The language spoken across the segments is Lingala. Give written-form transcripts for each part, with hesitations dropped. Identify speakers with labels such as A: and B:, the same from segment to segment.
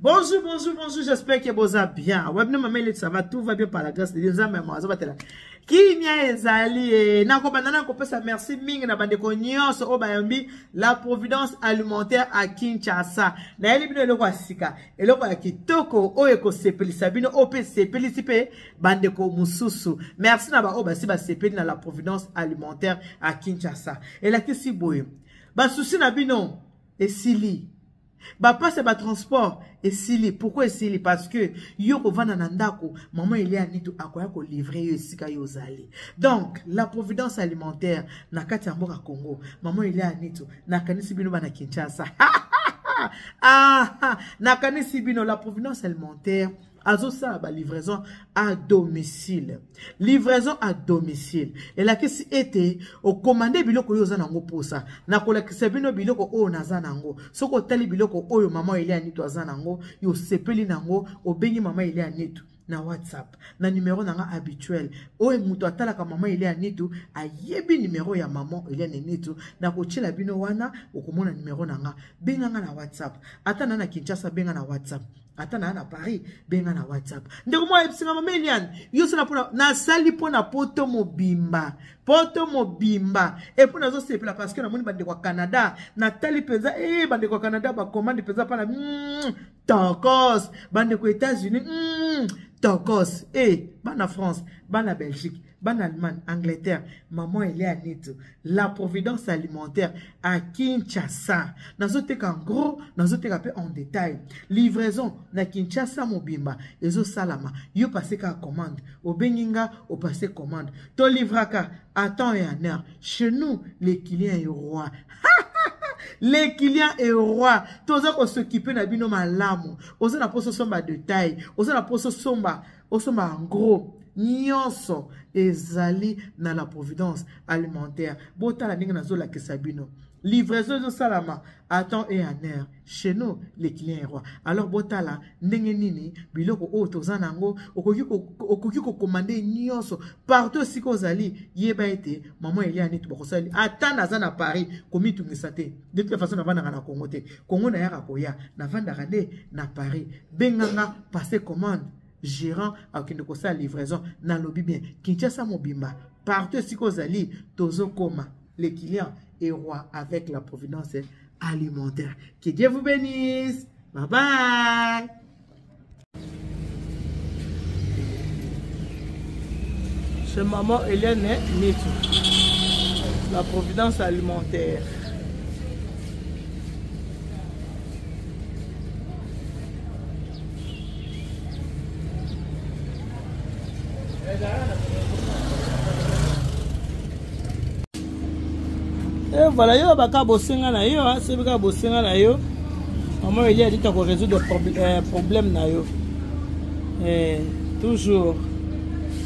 A: Bonjour, bonjour, bonjour, j'espère que vous allez bien. Ouais, maman, ça va, tout va bien par la grâce de Dieu. Ça va te là. Qui nya ezali na ko banana ko pesa merci mingi na bande ko nyonso o bayambi la providence alimentaire à Kinshasa. Na eli bino eloko asika, eloko ya kitoko o eko sepelisa bino o pe sepelisi pe bande ko mususu. Merci na ba o basi ba sepeli na la providence alimentaire à Kinshasa. Et la kisi boye. Ba souci na bino esili. Ba passe ba transport et sili. Pourquoi sili? Parce que yoko vana nandako maman il y a nitu akoya ko livrer yo sika yo zali. Donc la providence alimentaire na kati ya mboka Congo maman il y a nitu na kanisi bino bana Kinshasa. Na kanisi bino la providence alimentaire azo ça ba livraison à domicile. Livraison à domicile. Et la kesi était au commandé biloko yo zanango posa. Na kola kisebino biloko o na zanango. Soko tali biloko oyo maman ile anitu azanango yo sepeli nango obengi maman ile anitu na WhatsApp. Na numéro nanga habituel. Oye muto atala ka maman ile anitu ayebi numéro ya maman ile anitu na kochela bino wana okomona numéro nanga benga na WhatsApp. Ata na Kinshasa benga na WhatsApp. Atana na Paris benga na WhatsApp. Ndeko mo episinga mamelian yo sala pona na sali pona poto mobimba et pona zo sepela parce que na moni bande kwa Canada na tali penza bande kwa Canada ba commande penza pa na tokos bande kwa États-Unis tokos bana France bana Belgique bana Allemagne Angleterre maman elle est à Neto la providence alimentaire à Kinshasa nazoteka en gros nazoteka pe en détail livraison na Kinshasa mobimba ezo salama yo passer ka commande au beninga au passer commande to livraka à temps et en heure chez nous les clients est roi. Les clients et roi, tous ceux qui s'occupent na bino malamu, ozo na poso somba de taille, ozo na poso somba en gros, nyonso ezali na la providence alimentaire. Bota la ninga na zo la kesabino. Livraison de salama à temps et en heure. Chez nous, les clients et rois. Alors, botala, ndenge nini, biloko o tozanango, okoki ko commander nyonso. Partout si ko zali, yeba ete, maman elia nitu bakosali. Ata na zana Paris, komi tu ngisate. De toute façon, na vanda na Congo te. Congo na yaka koya, na vanda na Paris. Benganga, passer commande. Gérant à Kindokosa livraison, na lobby bien. Kinshasa mobimba. Partout si ko zali, tozo koma. Les clients et rois avec la providence alimentaire. Que Dieu vous bénisse. Bye bye. Chez maman Hélène Nitu. La providence alimentaire. Et voilà, yo baka bosenga na yo, c'est baka bosenga na yo. Maman il a dit qu'on résoudre des problèmes na yo. Toujours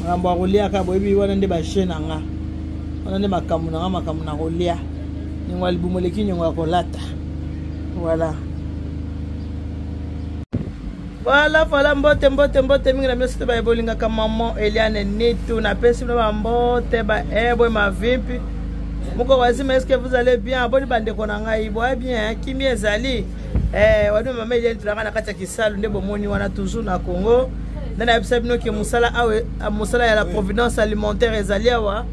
A: ngamba rolia ka boyebi wana nde ba chaîne nga. Wana nde makamu na rolia. Ningo albumoleki ningo kolata. Voilà. Voilà mbote mingi na mesi ba ebolinga ka maman Eliane Nitu na pesi na mbote ba ebo ma vipi. Moko wazima, est-ce que vous allez bien? Boni bande konanga iboa bien, kimi ezali. Wadu mama ile tulaka na kati ya kisalu ndebo moni wana toujours na Congo. Ndana yabisa bino ke musala awe musala ya la providence alimentaire ezali awa.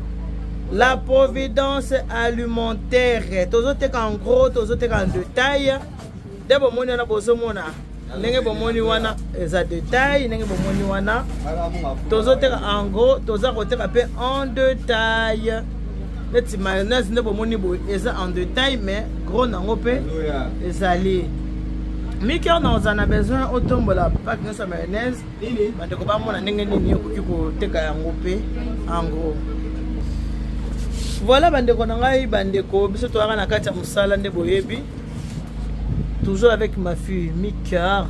A: La providence alimentaire. Tozoteka en gros, tozoteka en détail. Ndebo moni wana bozo mona. Ndenge bomoni wana eza détail, ndenge bomoni wana. Tozoteka en gros, tozakoteka pe en détail. Les mayonnaise ne bon moni bo eza en détail mais gros nango pe ezali mika on a besoin autombo la pack na sa mayonnaise bande ko ba mona ndenge nini okoki ko teka yango pe en gros. Voilà bande ko ngai bande ko biso to na kati ya musala nde boyebi toujours avec ma fille Mika.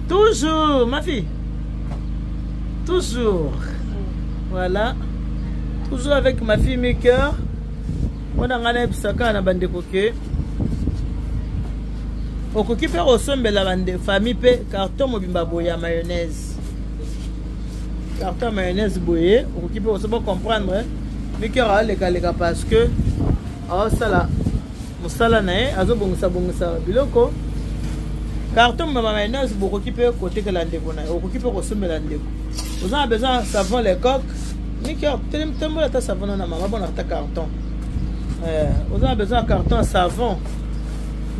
A: Toujours ma fille. Toujours. Voilà. Toujours avec ma fille Mika. On a gagné pisaka na bande koke. Okoki pe ressemble la bande famille pe carton mobimba boya mayonnaise. Carton mayonnaise boye, okoki pe ressemble comprendre. Mika a lega parce que sala musala nae azo bongisa biloko carton mama mayonnaise bokoki pe côté que la ndeko na okoki pe kosombela ndeko vous avez besoin savon les coques niki tembola ta savon na mama bona ta carton vous avez besoin carton savon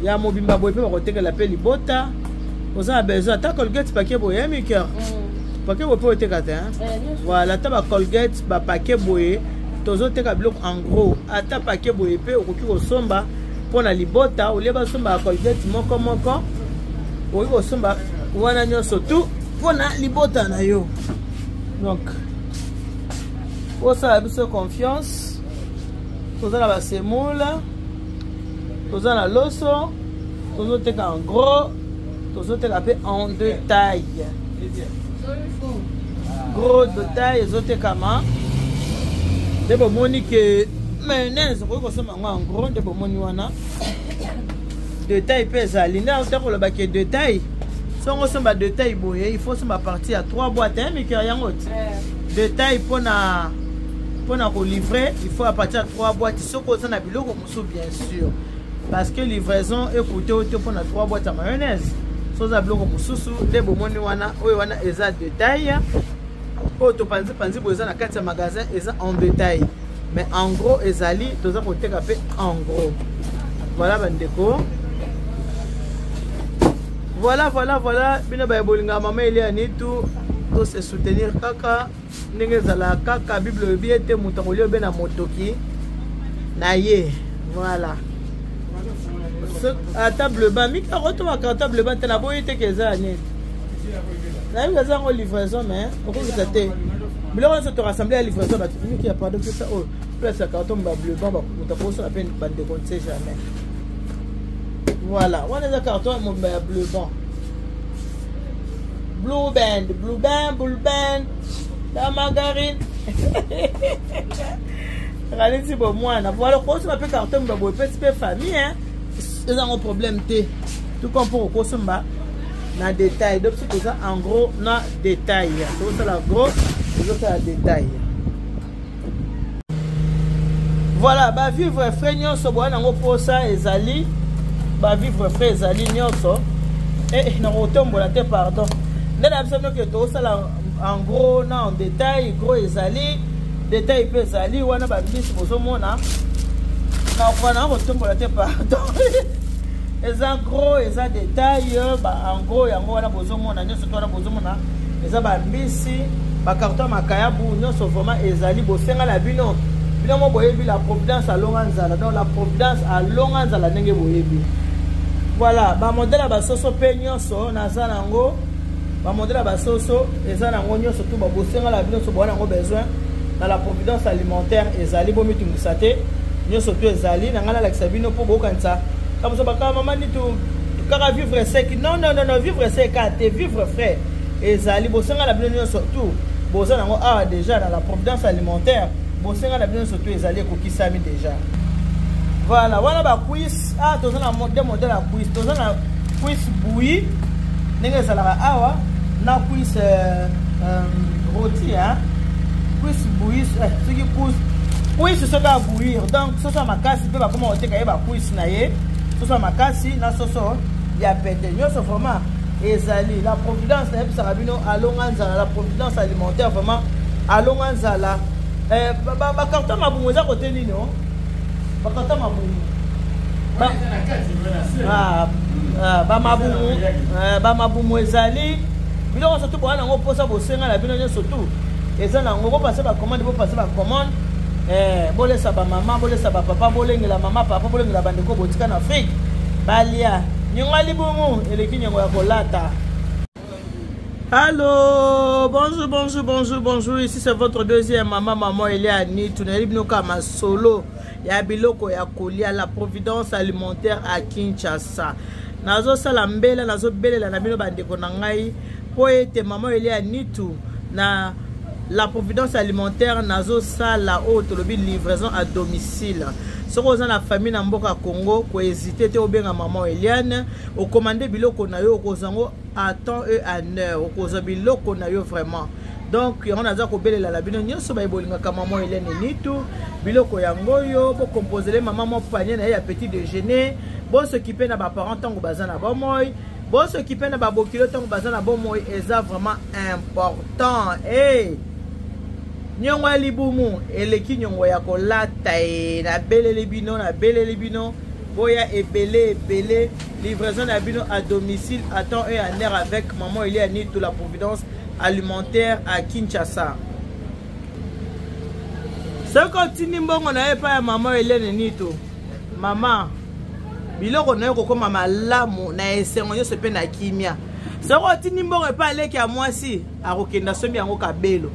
A: ya mobimba boye pe côté que la pe libota vous avez besoin ta Colgate paquet boye miki paquet boye pe te kata voilà ta ba Colgate ba paquet boye tozo te ka bloc en gros ata paquet boye pe okoki kosomba pona libota ou leba somba Colgate moko oui, somba wana nyonso tout pona libota na yo donc osala biso confiance toza na basemoula toza na loso tozoteka en gros tozoteka pe en détail gros détail ezotekama nde bomoni ke mayonnaise okoki kosomba yango en gros nde bomoni wana détail pe ezali nde akoloba ke détail songo somba détail boye il faut somba partie à 3 boîtes hein miki yango ti détail pona kolivrer il faut à partir à 3 boîtes soko oza na biloko mosusu bien sûr parce que livraison écoute ote pona 3 boîtes ya mayonnaise soza biloko mosusu nde bomoni wana oyo wana eza détail oyo topanzi boye eza na kati ya magasin eza en détail mais en gros ezali toza koteka pe en gros voilà bandeko. Voilà, bino ba bolinga mama Elia nitu to se soutenir kaka ndenge zala kaka bible biete mutakoli be na motoki na ye voilà à table ba mi ka roto ma table ba tena boye te keza net na yo za ngo livraison mais on peut te bilo on se te rassembler à livraison ba mi ki a pas de ça oh place carton ba bleu ba mutakoli so la peine bande de compte c'est jamais. Voilà, on a des cartons mon bleu band. Blue band, la margarine. Regardez si bon moi, voilà quoi ça m'appelle carton bah bon petit peu famille hein. Ils ont un problème T. Tout comme pour quoi ça m'a na détail. Donc c'est ça en gros na détail. C'est ça la gros, c'est ça la détail. Voilà, bah vivre frère so bon na ngo pour ça ezali. Ba vivre frère ezali nyonso na kotombola te pardon nde na biso que tosala en gros na en détail gros ezali détail pe ezali wana babisi bozomona na kwana kotombola te pardon eza gros eza détail ba en gros yango wana bozomona nyonso to wana bozomona eza babisi ba carton makayabu nyonso vraiment ezali bosenga la bino mo boyebi la providence alonga nzala donc la providence alonga nzala ndenge boyebi. Voilà, ba modèle ba soso pe nyonso naza nango ba modèle ba soso eza nango nyonso tout ba bosenga la bino so bona ngo besoin dans la providence alimentaire ezali bo mitungisa te nyonso to ezali na ngala la kisabino po bokanisa comme ça ba ka mama ni tu kaka vivre sec non vivre sec te vivre frais ezali bosenga la bino nyonso tout boza nango ah déjà dans la providence alimentaire bosenga la bino nyonso to ezali ko kisami déjà. Voilà, voilà ba quiz ah toza na modèle à quiz toza na quiz bouilli ndenge ezalaka awa na quiz rôti hein quiz bouilli soki quiz soka bouillir donc soso makasi pe ba koma oteka ye ba quiz na ye soso makasi na soso ya pete nyonso vraiment ezali la providence na ebisaka bino alonga nzala la providence alimentaire vraiment alonga nzala ba carton mabungo eza kote nini o bakata mabumu ba mabumu ezali biloko surtout bwana ngo posa bosenga la bino nyonso tout eza nango ko passer ba commande bo passer ba commande bolesa ba mama bolesa ba papa bolengela mama papa bolengela bandeko botika na Afrique balia nyonga libumu eleki nyongo ya kolata. Allô, bonjour, ici c'est votre deuxième maman Elia ni tunalibinoka ma solo ya biloko ya kolia la providence alimentaire à Kinshasa. Nazo sala mbela nazo belela na bino bandeko na ngai po ete maman Elia nitu na la providence alimentaire nazo sala auto lobi livraison à domicile. Si vous avez la famille na mboka Congo, ko hésiter te obenga maman Eliane, o commander biloko na yo kozango à temps et à heure, o koza biloko na yo vraiment. Donc on a ko belela la bino nyonso ba bolinga ka maman Eliane nitu, biloko yango yo bo composer les maman mo panier na ya petit déjeuner, bo s'occuper na ba parents tango bazana ba moy, Bon s'occuper na babokilo tant baza na bon moy eza vraiment important. Eh nyongo libumu eleki nyongo ya kolata na belele bino na belele bino boya ebele livraison na bino à domicile à temps et en heure avec maman Eliane de la Providence alimentaire à Kinshasa. Ce continue mbongo na epa ya maman Eliane Nito. Maman biloko na yoko koma malamu na esengo nyonso pe na kimia. Ce continue mbongo epa aleki a mwasi akokenda sombi yango kabelo.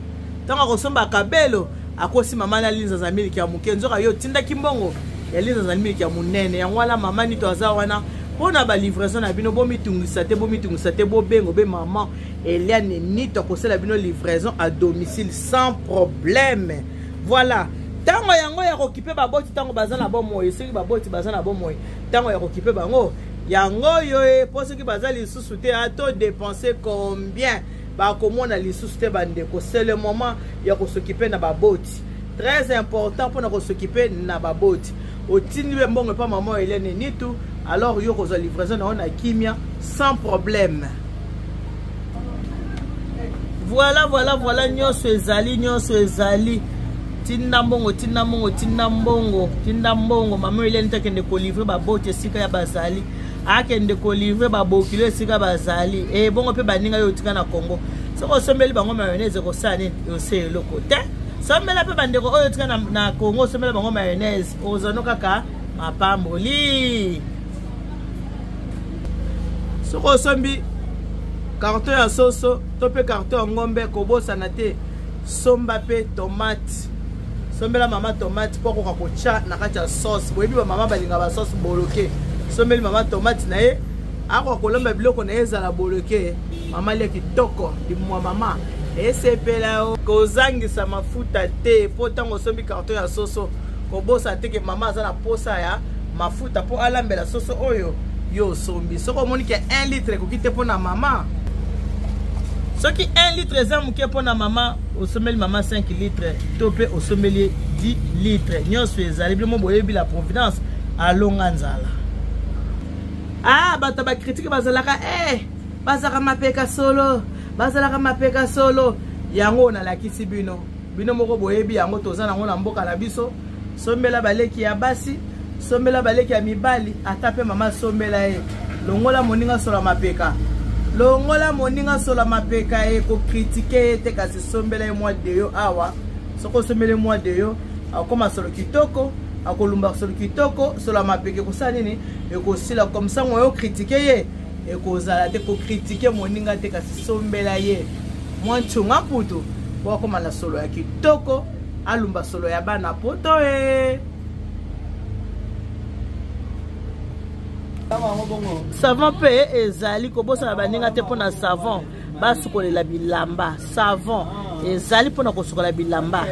A: Tango kosomba kabelo akosi mama na linza za miliki ya mukenzo ka yo tinda kimbongo ya linza za miliki ya munene yango wala mama Nito aza wana pona ba livraison na bino bo mitungisa te bo bengo be maman Eliane Nito kosela bino livraison à domicile sans problème. Voilà. Tango yango ya kokipe ba boti tango bazana bo moyo soki ba boti bazana bo moyo tango ya kokipe bango yango yo po soki bazali lisusu te ato dépenser combien ba komona lisusu te bandeko c'est le moment ya ko s'occuper na ba boti très important pour na ko s'occuper na ba boti otindi be mbongo pa maman Eliane Nito alors yo ko za livraison na ona kimia sans problème. Voilà nyonso ezali tinda mbongo maman Eliane Nito kende ko livrer ba boti esika ya bazali akende ko livrer ba bokilo esika bazali bongo pe baninga yo tika na Congo soko sombeli bango mayonnaise ko sane yo se loko te sombela pe bandeko oyo tika na Congo sombela bango mayonnaise ozono kaka mapamboli soko sombi carton ya soso to pe carton ngombe ko bosana te somba pe tomate sombela mama tomate poko ka kocha na kati ya sauce boyebi ba mama balinga ba sauce boloke sombeli mama tomate na ye ako kolomba biloko na ezala boloke mama le kitoko di mwa mama esepela kozangisa mafuta te po tango sombi carton ya soso ko bosa te ke mama za na posa ya mafuta po alambela soso oyo yo sombi soko moni ke 1 litre ko kite po na mama. Ce qui 1 litre eza muke po na mama osomeli mama 5 litres tope osomeli 10 litres nyonso ezali biloko boyebi la Providence alonga nzala. Bato ba critique bazalaka bazaka mapeka solo yango na lakisi bino moko boyebi yango toza nango na mboka na biso sombela baleki ya basi sombela baleki ya mibali atape mama sombela longola moninga sola mapeka ko critiquer te kasi sombela mois de yo awa soko sombele mois de yo akoma solo kitoko akolumba solo kitoko sola mapeke ko sa nini ko sila comme ça mo yo critiquer ye ko zala te ko critiquer moninga te kasi sombela ye moi chunga putu ko koma na solo ya kitoko alumba solo ya bana poto savon pe ezali ko bosa baninga te pona savon basukolela bilamba savon ezali pona ko sukola bilamba